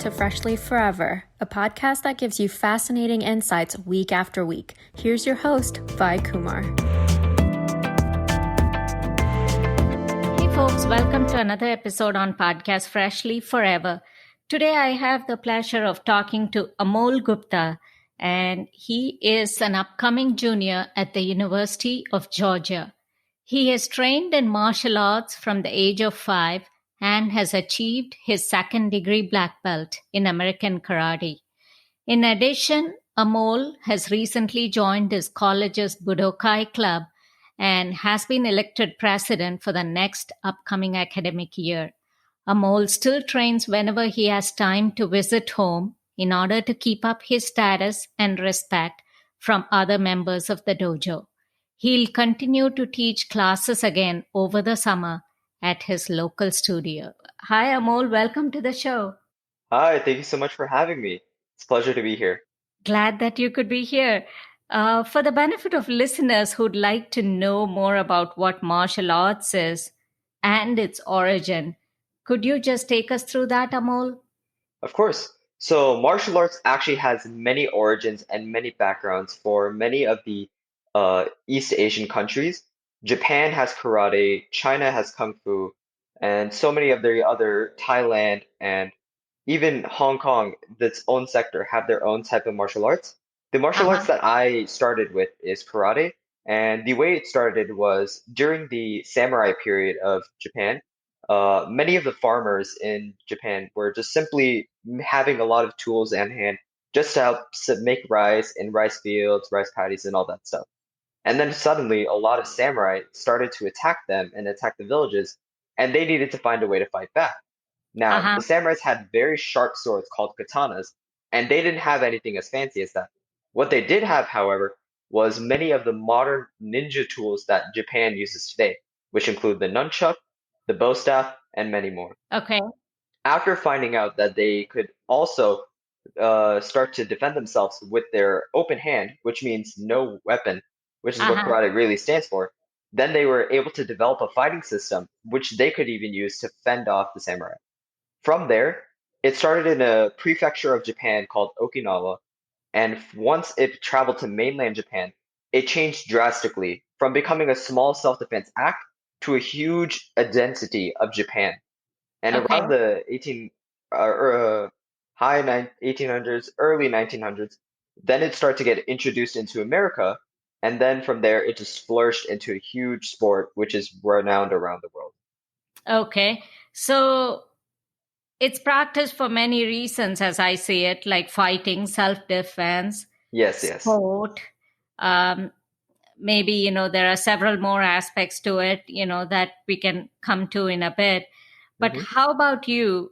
to Freshly Forever, a podcast that gives you fascinating insights week after week. Here's your host, Vi Kumar. Hey folks, welcome to another episode on podcast Freshly Forever. Today I have the pleasure of talking to Amol Gupta, and he is an upcoming junior at the University of Georgia. He has trained in martial arts from the age of 5 and has achieved his second-degree black belt in American Karate. In addition, Amol has recently joined his college's Budokai Club and has been elected president for the next upcoming academic year. Amol still trains whenever he has time to visit home in order to keep up his status and respect from other members of the dojo. He'll continue to teach classes again over the summer at his local studio. Hi, Amol. Welcome to the show. Hi, thank you so much for having me. It's a pleasure to be here. Glad that you could be here. For the benefit of listeners who'd like to know more about what martial arts is and its origin, could you just take us through that, Amol? Of course. So, martial arts actually has many origins and many backgrounds for many of the East Asian countries. Japan has karate, China has kung fu, and so many of the other Thailand and even Hong Kong, its own sector, have their own type of martial arts. The martial arts Uh-huh. that I started with is karate, and the way it started was during the samurai period of Japan. Many of the farmers in Japan were just simply having a lot of tools in hand just to help make rice in rice fields, rice paddies, and all that stuff. And then suddenly, a lot of samurai started to attack them and attack the villages, and they needed to find a way to fight back. Now, Uh-huh. the samurais had very sharp swords called katanas, and they didn't have anything as fancy as that. What they did have, however, was many of the modern ninja tools that Japan uses today, which include the nunchuck, the bow staff, and many more. Okay. After finding out that they could also start to defend themselves with their open hand, which means no weapon, which is what Uh-huh. karate really stands for, then they were able to develop a fighting system which they could even use to fend off the samurai. From there, it started in a prefecture of Japan called Okinawa, and once it traveled to mainland Japan, it changed drastically from becoming a small self-defense act to a huge identity of Japan. And Okay. around the 1800s, early 1900s, then it started to get introduced into America, and then from there it just flourished into a huge sport which is renowned around the world. Okay. So it's practiced for many reasons, as I see it, like fighting, self-defense, Yes, yes. sport. Um, Maybe, there are several more aspects to it, that we can come to in a bit. But hmm how about you?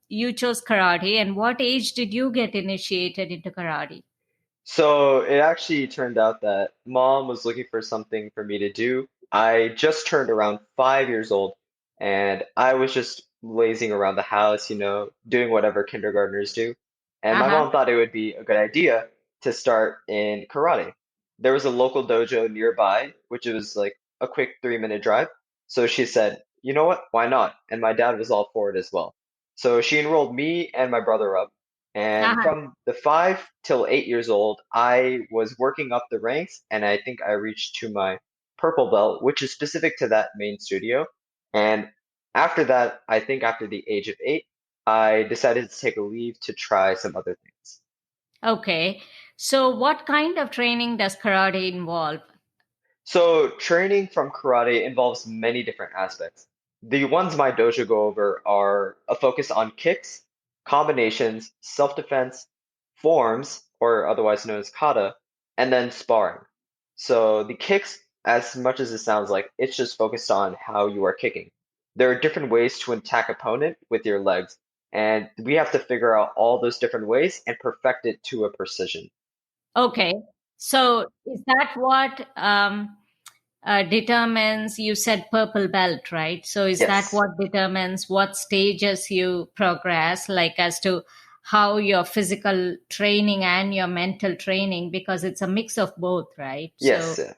You chose karate, and what age did you get initiated into karate? So it actually turned out that mom was looking for something for me to do. I just turned around 5 years old and I was just lazing around the house, doing whatever kindergartners do. And my Uh-huh. mom thought it would be a good idea to start in karate. There was a local dojo nearby, which was like a quick 3-minute drive. So she said, you know what? Why not? And my dad was all for it as well. So she enrolled me and my brother up. And Uh-huh. from the 5 till 8 years old, I was working up the ranks, and I think I reached to my purple belt, which is specific to that main studio. And after that, I think after the age of 8, I decided to take a leave to try some other things. Okay. So what kind of training does karate involve? So training from karate involves many different aspects. The ones my dojo go over are a focus on kicks, combinations, self-defense, forms, or otherwise known as kata, and then sparring. So the kicks, as much as it sounds like, it's just focused on how you are kicking. There are different ways to attack opponent with your legs, and we have to figure out all those different ways and perfect it to a precision. Okay. So is that what determines, you said purple belt, right? So is that Yes. what determines what stages you progress, like as to how your physical training and your mental training, because it's a mix of both, right? Yes. So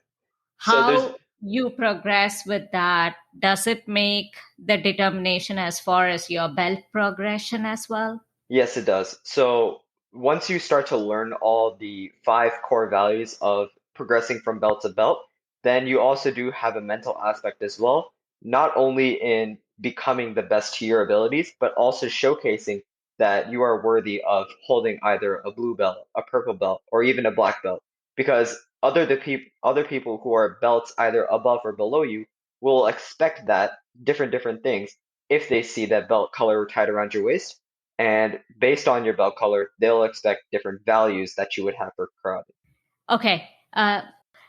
So there's how you progress with that, does it make the determination as far as your belt progression as well? Yes, it does. So once you start to learn all the five core values of progressing from belt to belt, then you also do have a mental aspect as well, not only in becoming the best to your abilities, but also showcasing that you are worthy of holding either a blue belt, a purple belt, or even a black belt. Because other people who are belts either above or below you will expect that different things if they see that belt color tied around your waist, and based on your belt color, they'll expect different values that you would have for karate. Okay.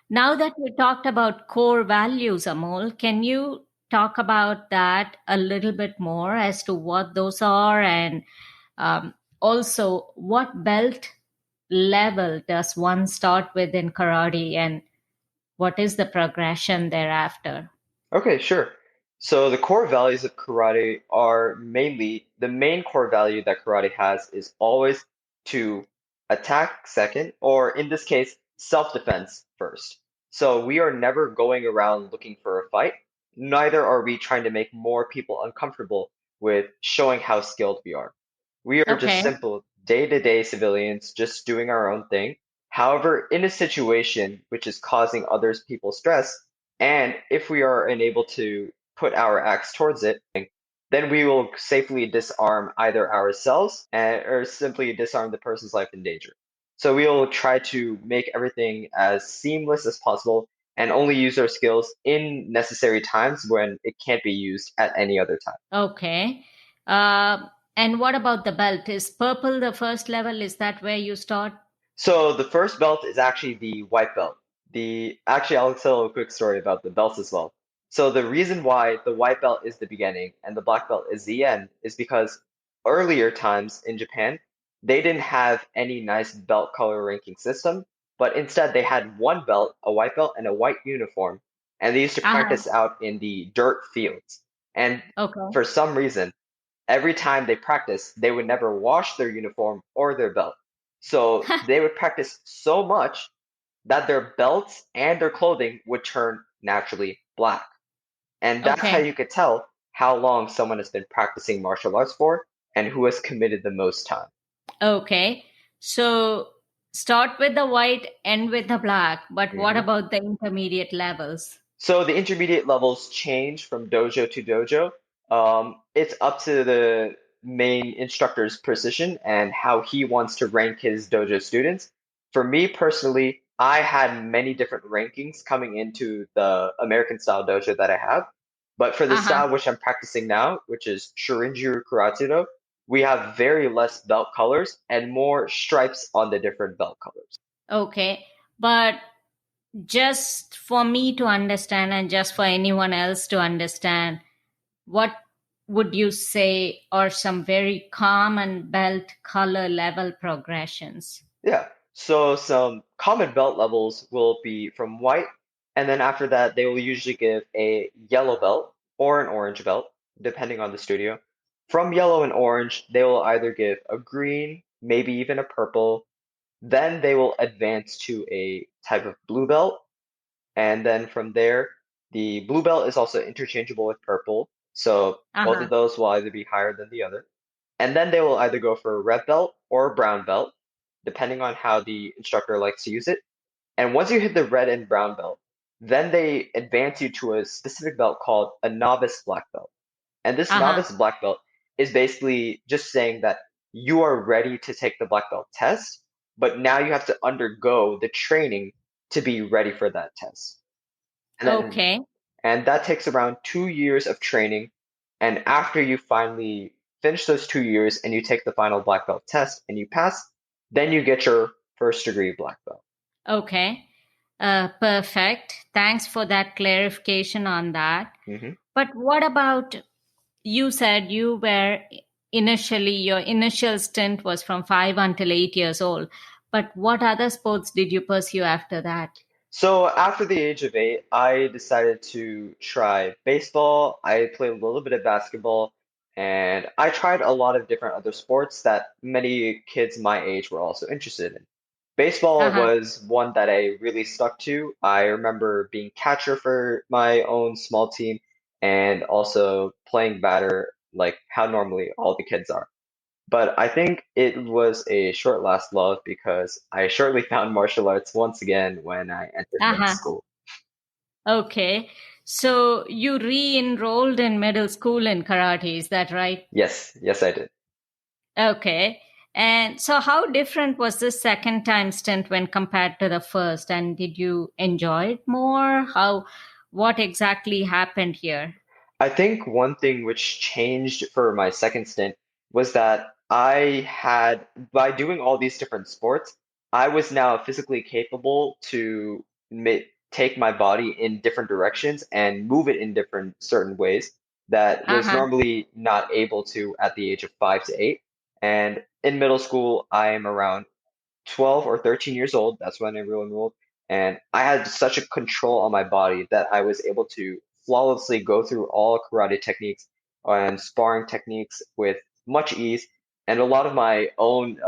Now that we talked about core values, Amol, can you talk about that a little bit more as to what those are, and um, also what belt level does one start with in karate, and what is the progression thereafter? Okay, sure. So the core values of karate are mainly the main core value that karate has is always to attack second, or in this case, self-defense first. So we are never going around looking for a fight. Neither are we trying to make more people uncomfortable with showing how skilled we are. We are just Okay. simple day-to-day civilians just doing our own thing. However, in a situation which is causing others people stress, and if we are unable to put our axe towards it, then we will safely disarm either ourselves or simply disarm the person's life in danger. So we will try to make everything as seamless as possible and only use our skills in necessary times when it can't be used at any other time. Okay. Uh, and what about the belt? Is purple the first level? Is that where you start? So the first belt is actually the white belt. The actually I'll tell a quick story about the belts as well. So the reason why the white belt is the beginning and the black belt is the end is because earlier times in Japan, they didn't have any nice belt color ranking system, but instead they had one belt, a white belt, and a white uniform, and they used to Uh-huh. practice out in the dirt fields. And Okay. for some reason, every time they practiced, they would never wash their uniform or their belt. So they would practice so much that their belts and their clothing would turn naturally black. And that's how Okay. you could tell how long someone has been practicing martial arts for and who has committed the most time. Okay. So start with the white, end with the black. But what Mhm. about the intermediate levels? So the intermediate levels change from dojo to dojo. It's up to the main instructor's precision and how he wants to rank his dojo students. For me personally, I had many different rankings coming into the American style dojo that I have. But for the Uh-huh. style which I'm practicing now, which is Shorinji Karate-do, we have very less belt colors and more stripes on the different belt colors. Okay. But just for me to understand and just for anyone else to understand, what would you say are some very common belt color level progressions? Yeah. So some common belt levels will be from white, and then after that, they will usually give a yellow belt or an orange belt, depending on the studio. From yellow and orange, they will either give a green, maybe even a purple. Then they will advance to a type of blue belt, and then from there, the blue belt is also interchangeable with purple. So both Uh-huh. of those will either be higher than the other. And then they will either go for a red belt or a brown belt, depending on how the instructor likes to use it. And once you hit the red and brown belt, then they advance you to a specific belt called a novice black belt. And this Uh-huh. novice black belt is basically just saying that you are ready to take the black belt test, but now you have to undergo the training to be ready for that test. And then Okay. and that takes around 2 years of training. And after you finally finish those 2 years and you take the final black belt test and you pass, then you get your first degree black belt. Okay. Perfect. Thanks for that clarification on that. Hmm. But what about, you said you were initially, your initial stint was from 5 until 8 years old. But what other sports did you pursue after that? So after the age of 8, I decided to try baseball. I played a little bit of basketball, and I tried a lot of different other sports that many kids my age were also interested in. Baseball Uh-huh. was one that I really stuck to. I remember being catcher for my own small team and also playing batter like how normally all the kids are. But I think it was a short-last love because I shortly found martial arts once again when I entered middle Uh-huh. school. Okay. So you re-enrolled in middle school in karate, is that right? Yes, yes, I did. Okay. And so how different was this second time stint when compared to the first? And did you enjoy it more? What exactly happened here? I think one thing which changed for my second stint was that by doing all these different sports, I was now physically capable to take my body in different directions and move it in different certain ways that was Uh-huh. normally not able to at the age of 5 to 8. And in middle school, I am around 12 or 13 years old. That's when I really enrolled. And I had such a control on my body that I was able to flawlessly go through all karate techniques and sparring techniques with much ease. And a lot of my own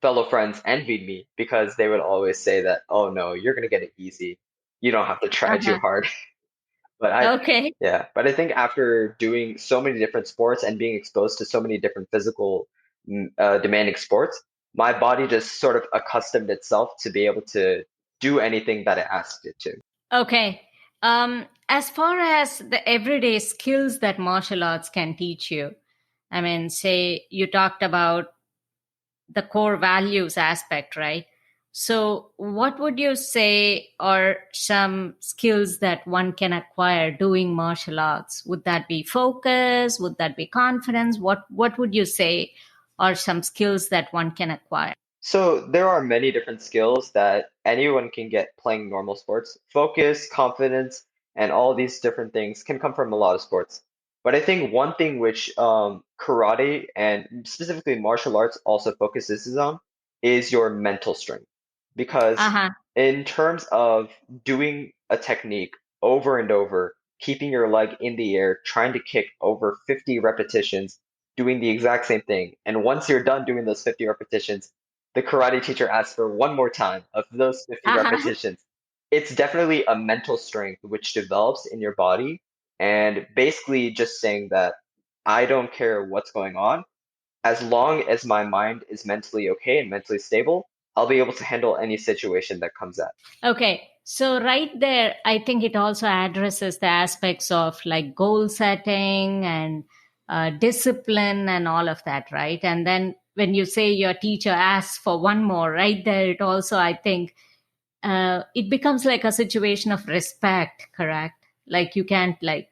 fellow friends envied me because they would always say that, oh no, you're going to get it easy. You don't have to try too Uh-huh. hard. But Okay. yeah, but I think after doing so many different sports and being exposed to so many different physical demanding sports, my body just sort of accustomed itself to be able to do anything that it asked it to. Okay. As far as the everyday skills that martial arts can teach you, I mean, say you talked about the core values aspect, right? So, what would you say are some skills that one can acquire doing martial arts? Would that be focus? Would that be confidence? What would you say are some skills that one can acquire? So there are many different skills that anyone can get playing normal sports. Focus, confidence, and all these different things can come from a lot of sports. But I think one thing which karate and specifically martial arts also focuses on is your mental strength. Because Uh-huh. in terms of doing a technique over and over, keeping your leg in the air, trying to kick over 50 repetitions, doing the exact same thing. And once you're done doing those 50 repetitions, the karate teacher asks for one more time of those 50 Uh-huh. repetitions. It's definitely a mental strength which develops in your body. And basically, just saying that I don't care what's going on, as long as my mind is mentally okay and mentally stable, I'll be able to handle any situation that comes at. Okay, so right there, I think it also addresses the aspects of like goal setting and discipline and all of that, right? And then when you say your teacher asks for one more, right there, it also, I think, it becomes like a situation of respect, correct? Like you can't like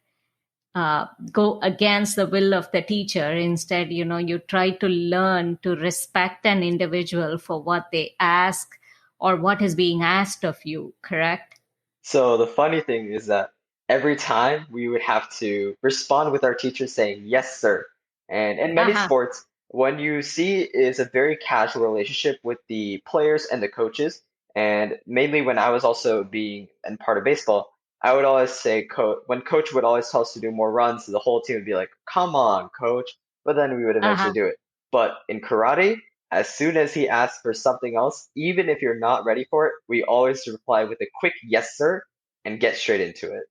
go against the will of the teacher. Instead, you try to learn to respect an individual for what they ask or what is being asked of you, correct? So the funny thing is that every time we would have to respond with our teacher saying, yes, sir. And in many Uh-huh. sports, when you see is a very casual relationship with the players and the coaches. And mainly when I was also being and part of baseball, I would always say, when coach would always tell us to do more runs, the whole team would be like, come on, coach. But then we would eventually Uh-huh. do it. But in karate, as soon as he asks for something else, even if you're not ready for it, we always reply with a quick yes, sir, and get straight into it.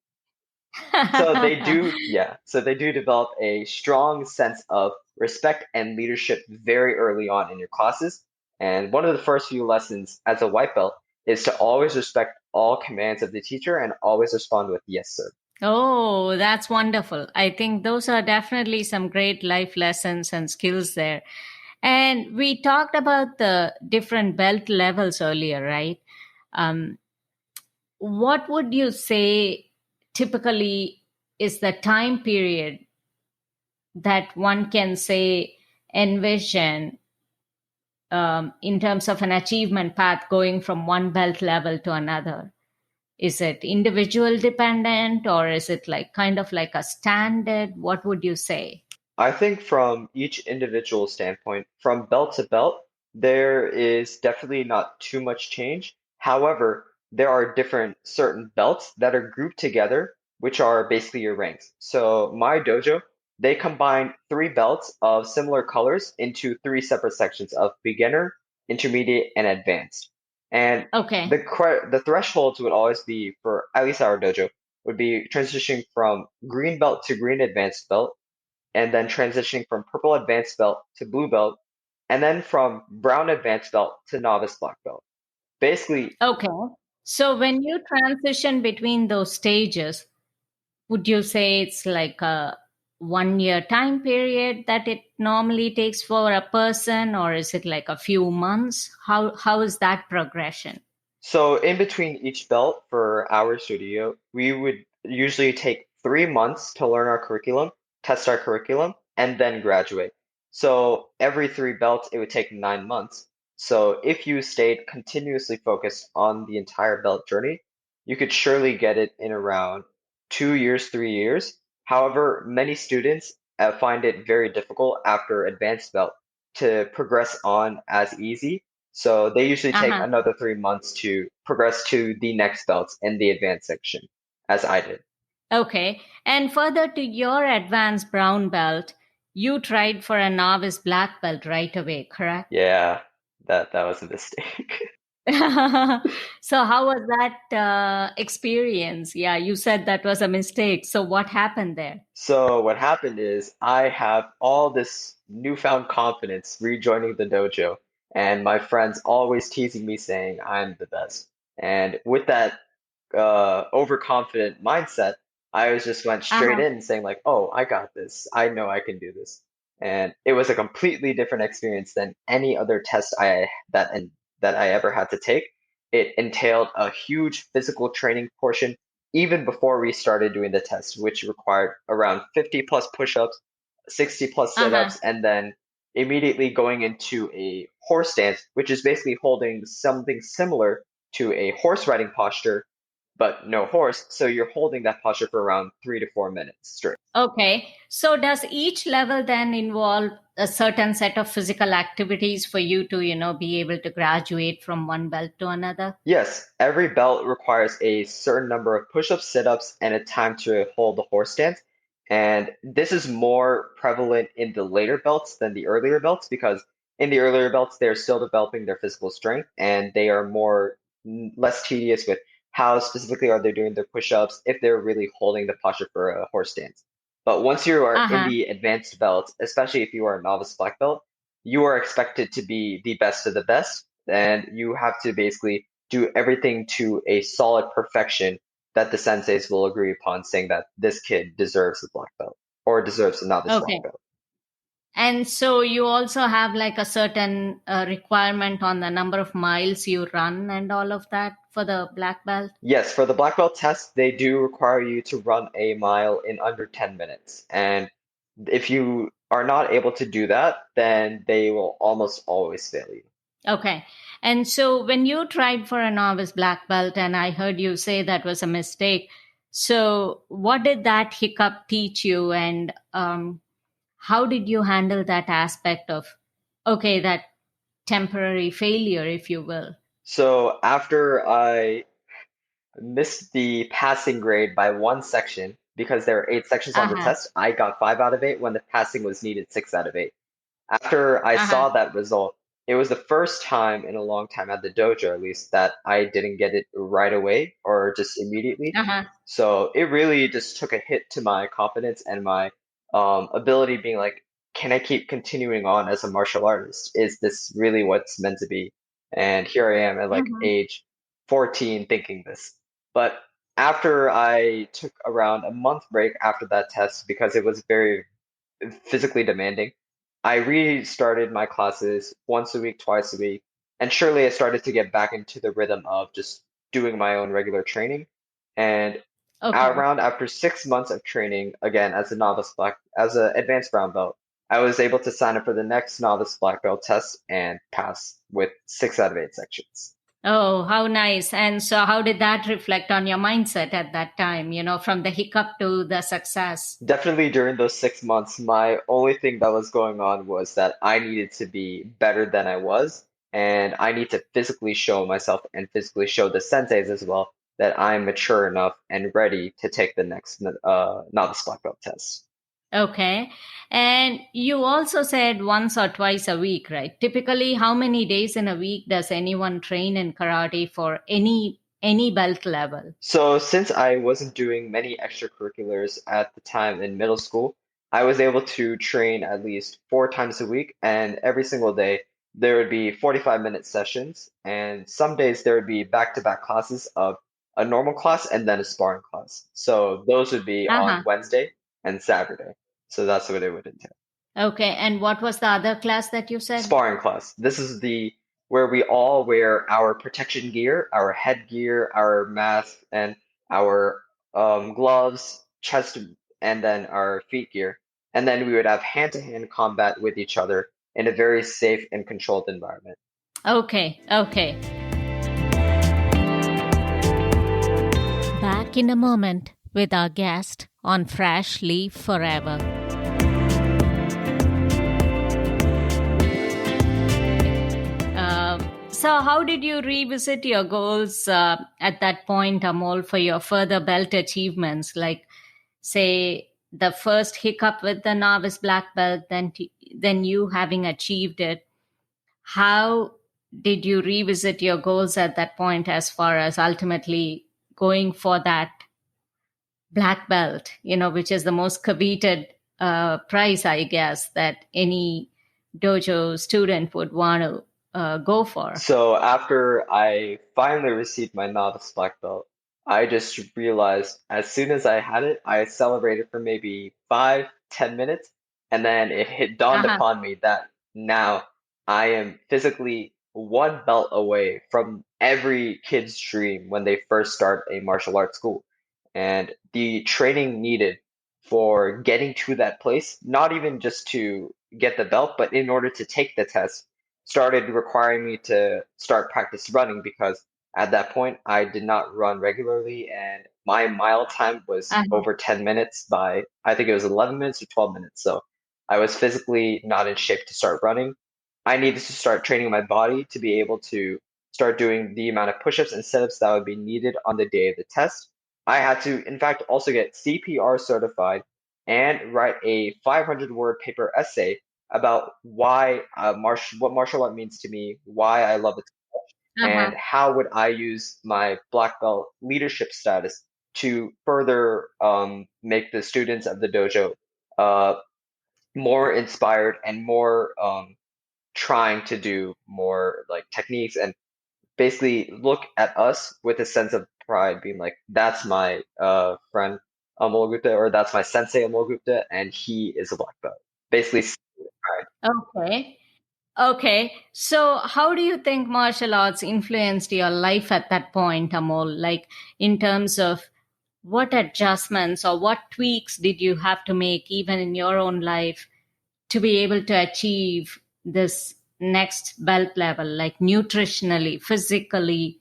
So they do, yeah. So they do develop a strong sense of respect and leadership very early on in your classes. And one of the first few lessons as a white belt is to always respect all commands of the teacher and always respond with yes, sir. Oh, that's wonderful. I think those are definitely some great life lessons and skills there. And we talked about the different belt levels earlier, right? Um, what would you say typically is the time period that one can say envision in terms of an achievement path going from one belt level to another? Is it individual dependent or is it like kind of like a standard? What would you say? I think from each individual standpoint, from belt to belt, there is definitely not too much change. However, there are different certain belts that are grouped together, which are basically your ranks. So my dojo, they combine three belts of similar colors into three separate sections of beginner, intermediate, and advanced. And Okay. the thresholds would always be for at least our dojo would be transitioning from green belt to green advanced belt and then transitioning from purple advanced belt to blue belt, and then from brown advanced belt to novice black belt. Basically, Okay. So when you transition between those stages, would you say it's like a 1 year time period that it normally takes for a person, or is it like a few months? How is that progression? so in between each belt for our studio, we would usually take 3 months to learn our curriculum, test our curriculum, and then graduate. So every three belts, it would take 9 months. So if you stayed continuously focused on the entire belt journey, you could surely get it in around 2 years, 3 years. However, many students find it very difficult after advanced belt to progress on as easy, so they usually take Uh-huh. another 3 months to progress to the next belts in the advanced section, as I did. Okay. And further to your advanced brown belt, you tried for a novice black belt right away, correct? Yeah, that was a mistake. So how was that experience? Yeah, you said that was a mistake. So what happened there? So what happened is I have all this newfound confidence rejoining the dojo, and my friends always teasing me saying I'm the best. And with that overconfident mindset, I was just went straight Uh-huh. in saying like, "Oh, I got this. I know I can do this." And it was a completely different experience than any other test that I ever had to take. It entailed a huge physical training portion even before we started doing the test, which required around 50 plus push-ups, 60 plus Uh-huh. sit-ups, and then immediately going into a horse stance, which is basically holding something similar to a horse riding posture, but no horse. So you're holding that posture for around 3 to 4 minutes straight. Okay. So does each level then involve a certain set of physical activities for you to, be able to graduate from one belt to another? Yes, every belt requires a certain number of push-ups, sit-ups, and a time to hold the horse stance. And this is more prevalent in the later belts than the earlier belts because in the earlier belts, they're still developing their physical strength and they are less tedious with how specifically are they doing their push-ups, if they're really holding the posture for a horse stance. But once you are in Uh-huh. the advanced belt, especially if you are a novice black belt, you are expected to be the best of the best, and you have to basically do everything to a solid perfection that the senseis will agree upon, saying that this kid deserves a black belt or deserves a novice black Okay. belt. And so you also have like a certain requirement on the number of miles you run and all of that for the black belt? Yes, for the black belt test, they do require you to run a mile in under 10 minutes. And if you are not able to do that, then they will almost always fail you. Okay. And so when you tried for a novice black belt, and I heard you say that was a mistake, so what did that hiccup teach you, and how did you handle that aspect of, okay, that temporary failure, if you will? So after I missed the passing grade by one section, because there are 8 sections on the Uh-huh. test, I got 5 out of 8 when the passing was needed 6 out of 8. After I Uh-huh. saw that result, it was the first time in a long time at the dojo, at least, that I didn't get it right away or just immediately. Uh-huh. So it really just took a hit to my confidence and my ability being like, can I keep continuing on as a martial artist? Is this really what's meant to be? And here I am at like Mhm. age 14 thinking this. But after I took around a month break after that test because it was very physically demanding, I restarted my classes once a week, twice a week, and surely I started to get back into the rhythm of just doing my own regular training. And Okay. around after 6 months of training, again as an advanced brown belt, I was able to sign up for the next novice black belt test and pass with 6 out of 8 sections. Oh, how nice. And so, how did that reflect on your mindset at that time, from the hiccup to the success? Definitely during those 6 months, my only thing that was going on was that I needed to be better than I was, and I need to physically show myself and physically show the senseis as well that I'm mature enough and ready to take the next novice black belt test. Okay. And you also said once or twice a week, right? Typically, how many days in a week does anyone train in karate for any belt level? So since I wasn't doing many extracurriculars at the time in middle school, I was able to train at least 4 times a week, and every single day there would be 45-minute sessions, and some days there would be back-to-back classes of a normal class and then a sparring class. So those would be on Uh-huh. Wednesday and Saturday. So that's what it would entail. Okay. And what was the other class that you said? Sparring class. This is the where we all wear our protection gear, our headgear, our mask, and our gloves, chest, and then our feet gear. And then we would have hand-to-hand combat with each other in a very safe and controlled environment. Okay. Okay. Back in a moment with our guest on Fresh Leaf Forever. So, how did you revisit your goals at that point, Amol, for your further belt achievements? Like, say, the first hiccup with the novice black belt, then you having achieved it. How did you revisit your goals at that point, as far as ultimately going for that black belt? Which is the most coveted prize, I guess, that any dojo student would want to go for. So after I finally received my novice black belt, I just realized as soon as I had it, I celebrated for maybe 5, 10 minutes, and then it dawned Uh-huh. upon me that now I am physically one belt away from every kid's dream when they first start a martial arts school. And the training needed for getting to that place, not even just to get the belt, but in order to take the test started requiring me to start practice running because at that point I did not run regularly and my mile time was Uh-huh. over 10 minutes by I think it was 11 minutes or 12 minutes. So I was physically not in shape to start running. I needed to start training my body to be able to start doing the amount of push-ups and sit-ups that would be needed on the day of the test. I had to, in fact, also get CPR certified and write a 500-word paper essay about why what martial art means to me, why I love it, Uh-huh. and how would I use my black belt leadership status to further make the students of the dojo uh, more inspired and more trying to do more like techniques and basically look at us with a sense of pride, being like, that's my friend Amol Gupta, or that's my sensei Amol Gupta, and he is a black belt. Basically, pride. Okay. Okay. So, how do you think martial arts influenced your life at that point, Amol? Like, in terms of what adjustments or what tweaks did you have to make, even in your own life, to be able to achieve this next belt level, like nutritionally, physically,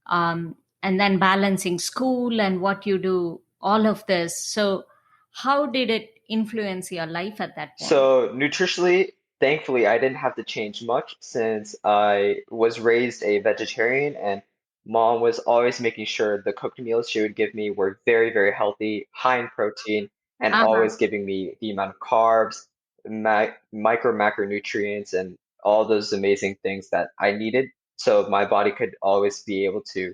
and then balancing school and what you do, all of this. So, how did it influence your life at that point? So nutritionally, thankfully, I didn't have to change much since I was raised a vegetarian and mom was always making sure the cooked meals she would give me were very, very healthy, high in protein, and Uh-huh. always giving me the amount of carbs, micro macronutrients, and all those amazing things that I needed so my body could always be able to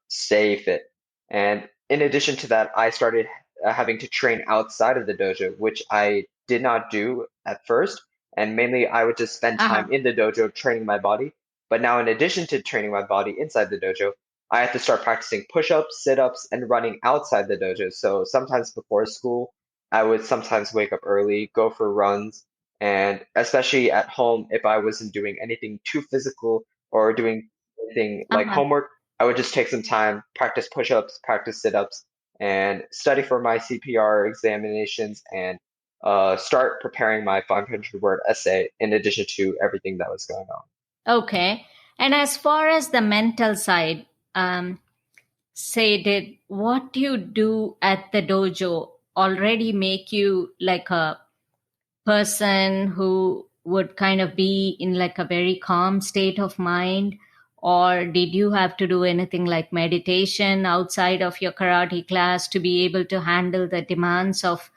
stay fit. And in addition to that, I started having to train outside of the dojo, which I did not do at first. And mainly, I would just spend Uh-huh. time in the dojo training my body. But now, in addition to training my body inside the dojo, I have to start practicing push ups, sit ups, and running outside the dojo. So sometimes before school, I would sometimes wake up early, go for runs, and especially at home, if I wasn't doing anything too physical or doing anything like Uh-huh. homework, I would just take some time, practice push ups, practice sit ups, and study for my CPR examinations and start preparing my 500-word essay in addition to everything that was going on. Okay. And as far as the mental side, um, say, did what you do at the dojo already make you like a person who would kind of be in like a very calm state of mind? Or did you have to do anything like meditation outside of your karate class to be able to handle the demands of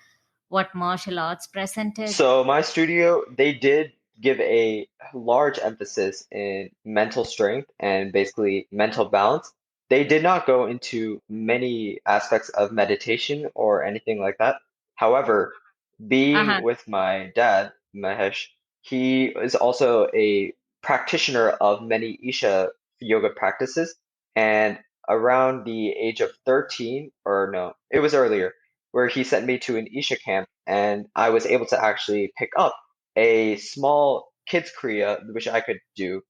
what martial arts presented? So my studio, they did give a large emphasis in mental strength and basically mental balance. They did not go into many aspects of meditation or anything like that. However, Being Uh-huh. with my dad, Mahesh, he is also a practitioner of many Isha yoga practices. And around the age of 13, or no, it was earlier, where he sent me to an Isha camp, and I was able to actually pick up a small kids Kriya, which I could do.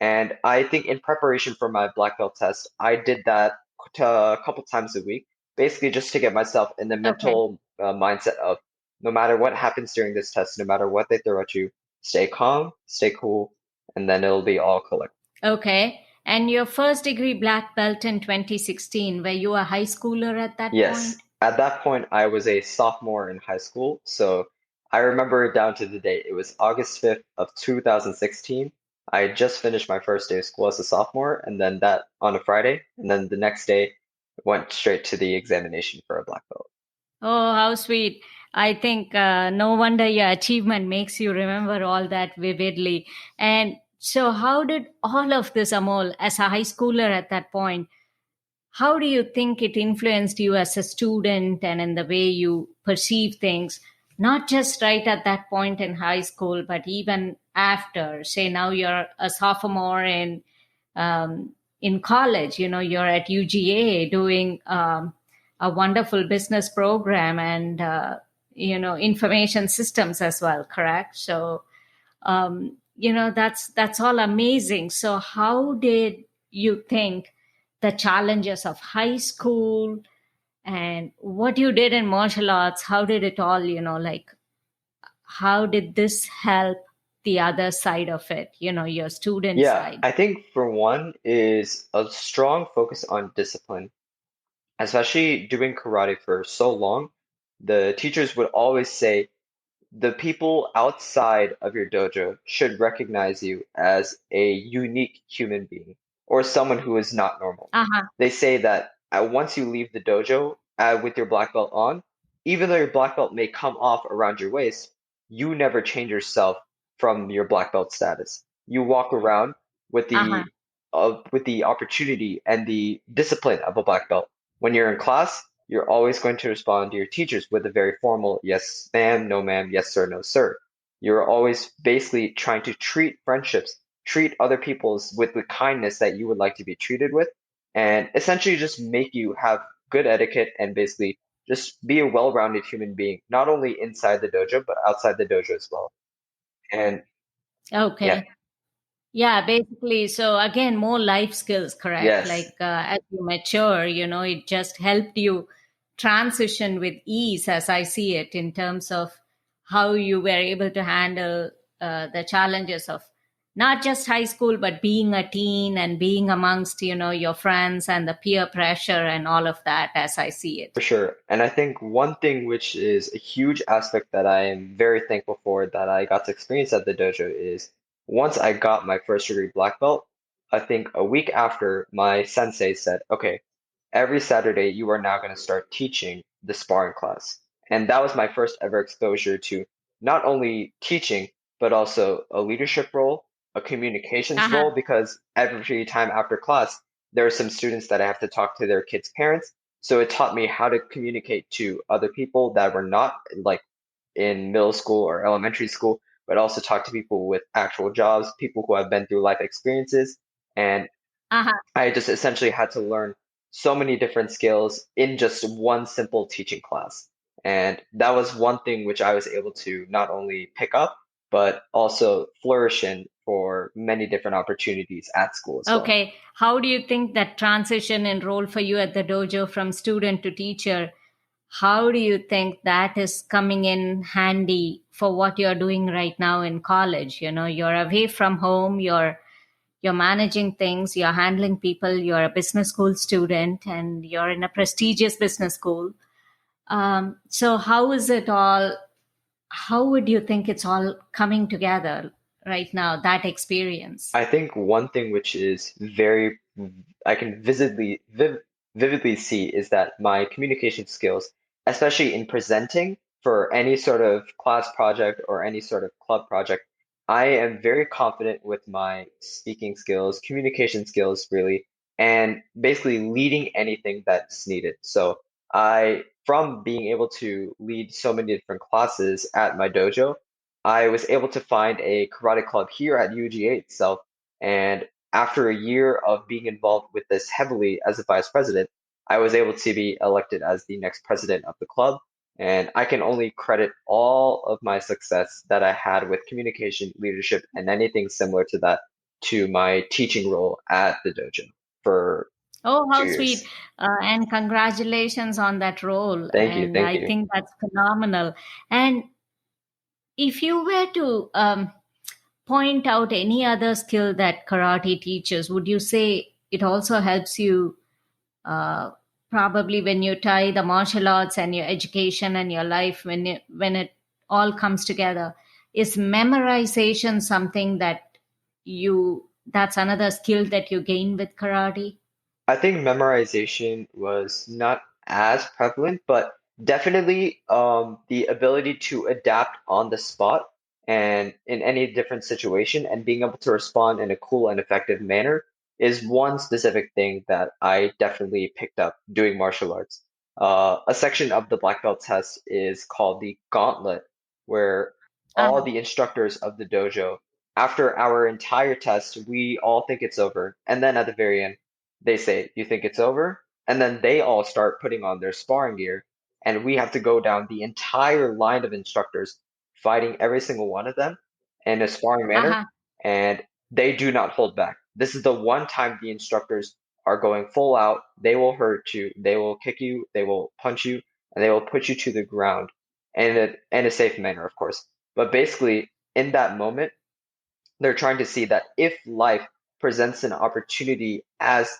And I think in preparation for my black belt test, I did that a couple times a week, basically just to get myself in the Okay. mental mindset of no matter what happens during this test, no matter what they throw at you, stay calm, stay cool, and then it'll be all collected. Okay. And your first degree black belt in 2016, were you a high schooler at that Yes, point? at that point, I was a sophomore in high school, so I remember it down to the date. It was August 5th of 2016. I had just finished my first day of school as a sophomore, and then that on a Friday, and then the next day went straight to the examination for a black belt. Oh, how sweet. I think no wonder your achievement makes you remember all that vividly. And so, how did all of this, Amol, as a high schooler at that point, how do you think it influenced you as a student and in the way you perceive things, not just right at that point in high school, but even after? Say now you're a sophomore in college, you're at UGA doing a wonderful business program and information systems as well, correct? So that's all amazing. So how did you think the challenges of high school and what you did in martial arts, how did it all, like how did this help the other side of it, your student Yeah, side? I think for one is a strong focus on discipline, especially doing karate for so long. The teachers would always say, the people outside of your dojo should recognize you as a unique human being or someone who is not normal. Uh-huh. They say that once you leave the dojo with your black belt on, even though your black belt may come off around your waist, you never change yourself from your black belt status. You walk around Uh-huh. with the opportunity and the discipline of a black belt. When you're in class, you're always going to respond to your teachers with a very formal yes ma'am, no ma'am, yes sir, no sir. You're always basically trying to treat friendships, treat other people's with the kindness that you would like to be treated with, and essentially just make you have good etiquette and basically just be a well-rounded human being, not only inside the dojo, but outside the dojo as well. And yeah, Okay. Yeah, basically. So again, more life skills, correct? yes, Like as you mature, it just helped you transition with ease, as I see it, in terms of how you were able to handle the challenges of not just high school, but being a teen and being amongst, your friends and the peer pressure and all of that, as I see for it. sure. And I think one thing which is a huge aspect that I am very thankful for that I got to experience at the dojo is once I got my first degree black belt, I think a week after, my sensei said, okay, every Saturday you are now going to start teaching the sparring class. And that was my first ever exposure to not only teaching, but also a leadership role, a communications Uh-huh. role, because every time after class, there are some students that I have to talk to their kids' parents. So it taught me how to communicate to other people that were not like in middle school or elementary school, but also talk to people with actual jobs, people who have been through life experiences. And Uh-huh. I just essentially had to learn so many different skills in just one simple teaching class. And that was one thing which I was able to not only pick up, but also flourish in for many different opportunities at school as well. Okay. How do you think that transition in role for you at the dojo from student to teacher, how do you think that is coming in handy for what you're doing right now in college? You're away from home, you're managing things, you're handling people, you're a business school student, and you're in a prestigious business school. So how is it all? How would you think it's all coming together right now? That experience. I think one thing which is I can vividly see is that my communication skills, especially in presenting for any sort of class project or any sort of club project, I am very confident with my speaking skills, communication skills, really, and basically leading anything that's needed. So from being able to lead so many different classes at my dojo, I was able to find a karate club here at UGA itself. And after a year of being involved with this heavily as a vice president, I was able to be elected as the next president of the club. And I can only credit all of my success that I had with communication, leadership, and anything similar to that to my teaching role at the dojo for Oh, how 2 years. sweet. And congratulations on that role. Thank you, And thank I you. think that's phenomenal. And if you were to point out any other skill that karate teaches, would you say it also helps you uh, probably when you tie the martial arts and your education and your life when it all comes together? Is memorization something that that's another skill that you gain with karate? I think memorization was not as prevalent, but definitely the ability to adapt on the spot and in any different situation and being able to respond in a cool and effective manner is one specific thing that I definitely picked up doing martial arts. A section of the black belt test is called the gauntlet, where all Uh-huh. the instructors of the dojo, after our entire test, we all think it's over. And then at the very end, they say, "You think it's over?" And then they all start putting on their sparring gear, and we have to go down the entire line of instructors, fighting every single one of them in a sparring manner, Uh-huh. and they do not hold back. This is the one time the instructors are going full out. They will hurt you, they will kick you, they will punch you, and they will put you to the ground in a safe manner, of course. But basically, in that moment, they're trying to see that if life presents an opportunity as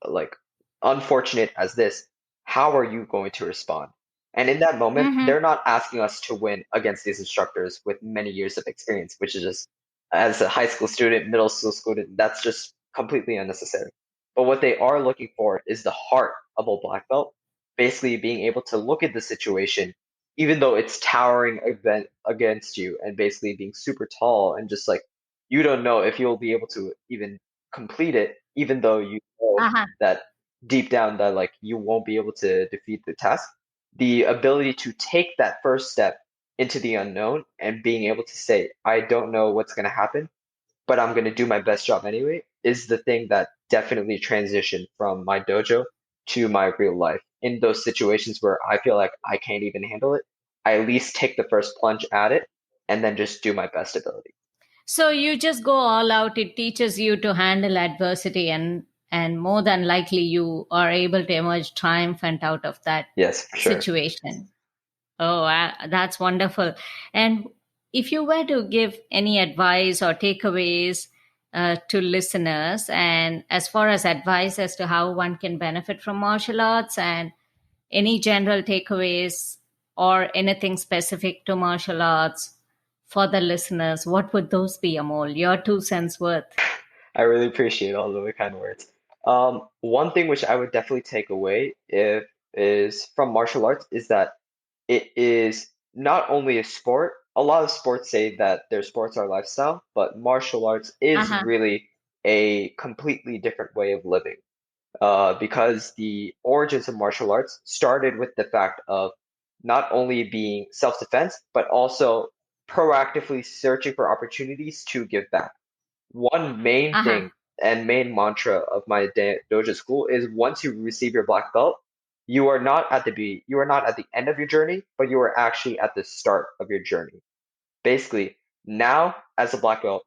like unfortunate as this, how are you going to respond? And in that moment, Mm-hmm. they're not asking us to win against these instructors with many years of experience, which is just as a high school student, middle school student, that's just completely unnecessary. But what they are looking for is the heart of a black belt, basically being able to look at the situation, even though it's towering against you and basically being super tall and just like you don't know if you'll be able to even complete it, even though you know Uh-huh. that deep down that like you won't be able to defeat the task. The ability to take that first step into the unknown and being able to say, I don't know what's going to happen, but I'm going to do my best job anyway, is the thing that definitely transitioned from my dojo to my real life. In those situations where I feel like I can't even handle it, I at least take the first plunge at it and then just do my best ability. So you just go all out. It teaches you to handle adversity, and more than likely you are able to emerge triumphant out of that Yes, for sure. situation. Oh, that's wonderful. And if you were to give any advice or takeaways to listeners, and as far as advice as to how one can benefit from martial arts, and any general takeaways or anything specific to martial arts for the listeners, what would those be, Amol? Your 2 cents worth. I really appreciate all the kind words. One thing which I would definitely take away if is from martial arts is that it is not only a sport. A lot of sports say that their sports are lifestyle, but martial arts is Uh-huh. really a completely different way of living. Because the origins of martial arts started with the fact of not only being self-defense, but also proactively searching for opportunities to give back. One main Uh-huh. thing and main mantra of my dojo school is once you receive your black belt, you are not at the end of your journey, but you are actually at the start of your journey. Basically, now as a black belt,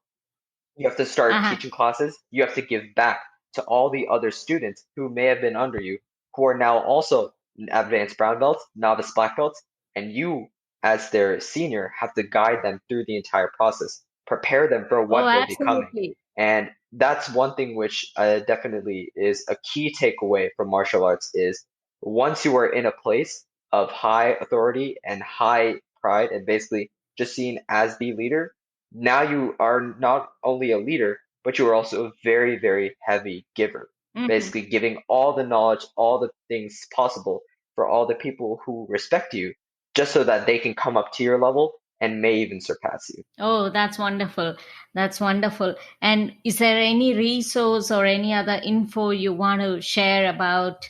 you have to start Uh-huh. teaching classes. You have to give back to all the other students who may have been under you, who are now also advanced brown belts, novice black belts, and you, as their senior, have to guide them through the entire process, prepare them for Oh, what they'll be coming. absolutely. And that's one thing which definitely is a key takeaway from martial arts is once you are in a place of high authority and high pride and basically just seen as the leader, now you are not only a leader, but you are also a very, very heavy giver. Mhm. Basically, giving all the knowledge, all the things possible for all the people who respect you, just so that they can come up to your level and may even surpass you. Oh, that's wonderful. That's wonderful. And is there any resource or any other info you want to share about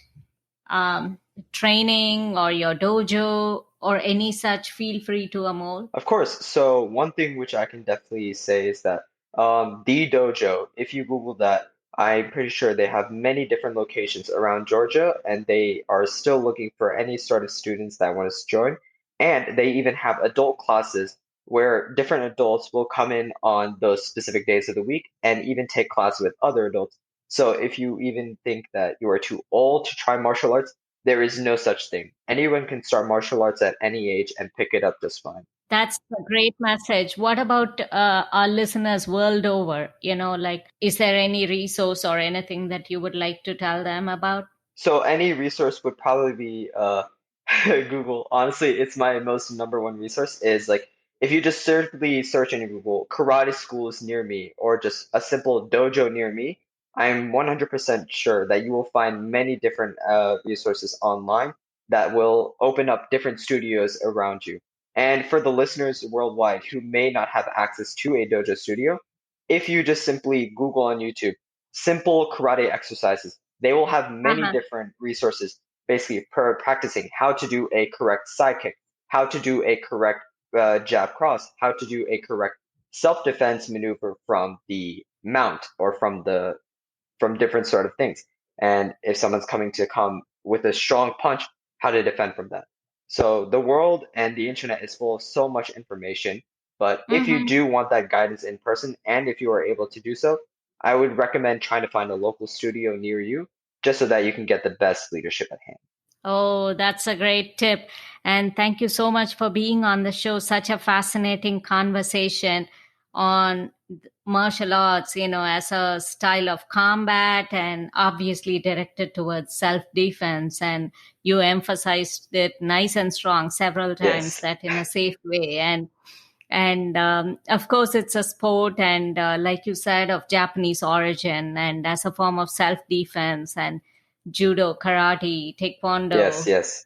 training or your dojo or any such, feel free to, Amol. Of course. So one thing which I can definitely say is that the dojo, if you Google that, I'm pretty sure they have many different locations around Georgia, and they are still looking for any sort of students that want to join. And they even have adult classes where different adults will come in on those specific days of the week and even take classes with other adults. So if you even think that you are too old to try martial arts, there is no such thing. Anyone can start martial arts at any age and pick it up just fine. That's a great message. What about our listeners world over? Like, is there any resource or anything that you would like to tell them about? So any resource would probably be Google. Honestly, it's my most number one resource is like if you just simply search in Google karate schools near me or just a simple dojo near me, I'm 100% sure that you will find many different resources online that will open up different studios around you. And for the listeners worldwide who may not have access to a dojo studio, if you just simply Google on YouTube simple karate exercises, they will have many Uh-huh. different resources basically per practicing how to do a correct side kick, how to do a correct jab cross, how to do a correct self-defense maneuver from the mount or from different sort of things. And if someone's coming to come with a strong punch, how to defend from that. So the world and the internet is full of so much information. But if you Mm-hmm. do want that guidance in person, and if you are able to do so, I would recommend trying to find a local studio near you just so that you can get the best leadership at hand. Oh, that's a great tip. And thank you so much for being on the show. Such a fascinating conversation on martial arts, as a style of combat and obviously directed towards self defense. And you emphasized it nice and strong several times, Yes. that in a safe way. And of course, it's a sport, and like you said, of Japanese origin, and as a form of self defense, and judo, karate, Yes, taekwondo, yes.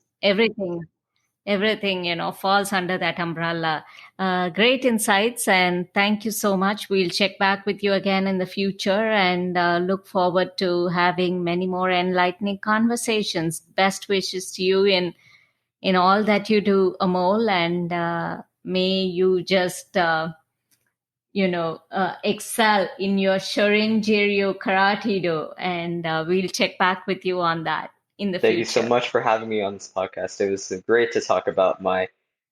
everything falls under that umbrella. Great insights, and thank you so much. We'll check back with you again in the future, and look forward to having many more enlightening conversations. Best wishes to you in all that you do, Amol, and may you just excel in your Shorin-Jiryu Karate Do, and we'll check back with you on that in the Thank you so future. much for having me on this podcast. It was great to talk about my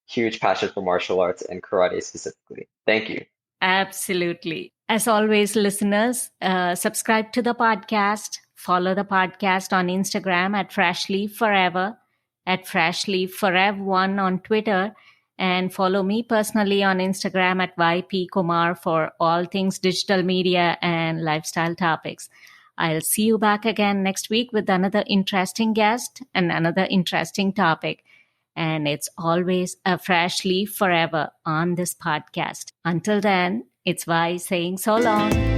huge passion for martial arts and karate specifically. Thank you. Absolutely. As always, listeners, subscribe to the podcast, follow the podcast on Instagram at Freshly Forever, at Freshly Forever1 on Twitter, and follow me personally on Instagram at YP Kumar for all things digital media and lifestyle topics. I'll see you back again next week with another interesting guest and another interesting topic. And it's always a Freshly Forever on this podcast. Until then, it's Vi saying so long.